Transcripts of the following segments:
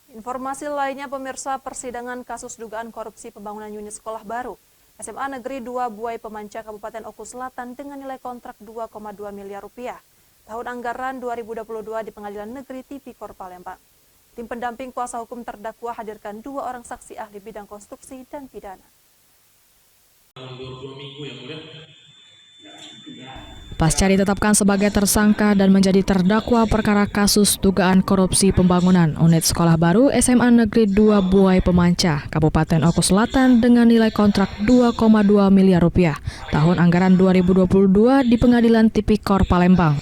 Informasi lainnya, pemirsa, persidangan kasus dugaan korupsi pembangunan unit sekolah baru SMA Negeri 2 Buai Pemanca Kabupaten Oku Selatan dengan nilai kontrak 2,2 miliar rupiah tahun anggaran 2022 di Pengadilan Negeri Tipikor Palembang. Tim pendamping kuasa hukum terdakwa hadirkan 2 orang saksi ahli bidang konstruksi dan pidana. Pasca ditetapkan sebagai tersangka dan menjadi terdakwa perkara kasus dugaan korupsi pembangunan unit sekolah baru SMA Negeri 2 Buai Pemanca, Kabupaten Oku Selatan dengan nilai kontrak 2,2 miliar rupiah tahun anggaran 2022 di Pengadilan Tipikor Palembang.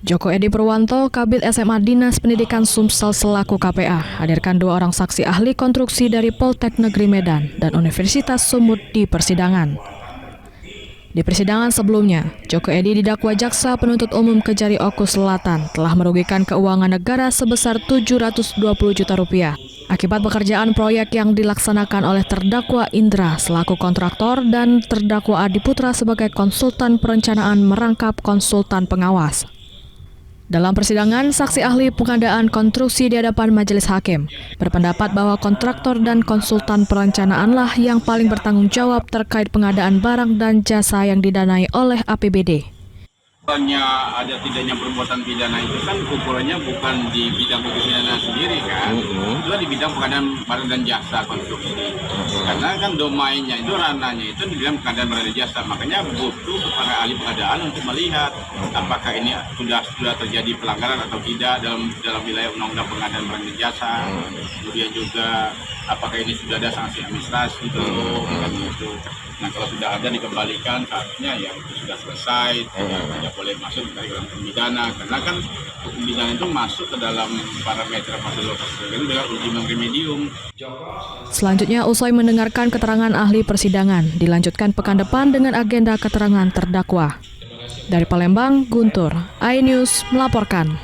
Joko Edi Purwanto, Kabid SMA Dinas Pendidikan Sumsel selaku KPA, hadirkan 2 orang saksi ahli konstruksi dari Poltek Negeri Medan dan Universitas Sumut di persidangan. Di persidangan sebelumnya, Joko Edi didakwa jaksa penuntut umum Kejari Oku Selatan telah merugikan keuangan negara sebesar 720 juta rupiah akibat pekerjaan proyek yang dilaksanakan oleh terdakwa Indra selaku kontraktor dan terdakwa Adi Putra sebagai konsultan perencanaan merangkap konsultan pengawas. Dalam persidangan, saksi ahli pengadaan konstruksi di hadapan majelis hakim berpendapat bahwa kontraktor dan konsultan perencanaanlah yang paling bertanggung jawab terkait pengadaan barang dan jasa yang didanai oleh APBD. Ada tidaknya perbuatan pidana itu kan ukurannya bukan di bidang hukum pidana sendiri kan, itu di bidang pengadaan barang dan jasa konstruksi. Karena kan domainnya itu ranahnya itu di dalam pengadaan barang dan jasa, makanya butuh kepada ahli pengadaan untuk melihat apakah ini sudah terjadi pelanggaran atau tidak dalam wilayah undang-undang pengadaan barang dan jasa. Kemudian juga apakah ini sudah ada sanksi administrasi gitu. Nah, kalau sudah ada dikembalikan saatnya ya sudah selesai, tidak boleh masuk dari dalam pidana, karena kan hukum pidana itu masuk ke dalam parameter pasal 12 dengan ultimum remedium. Selanjutnya, usai mendengarkan keterangan ahli persidangan, dilanjutkan pekan depan dengan agenda keterangan terdakwa. Dari Palembang, Guntur, iNews melaporkan.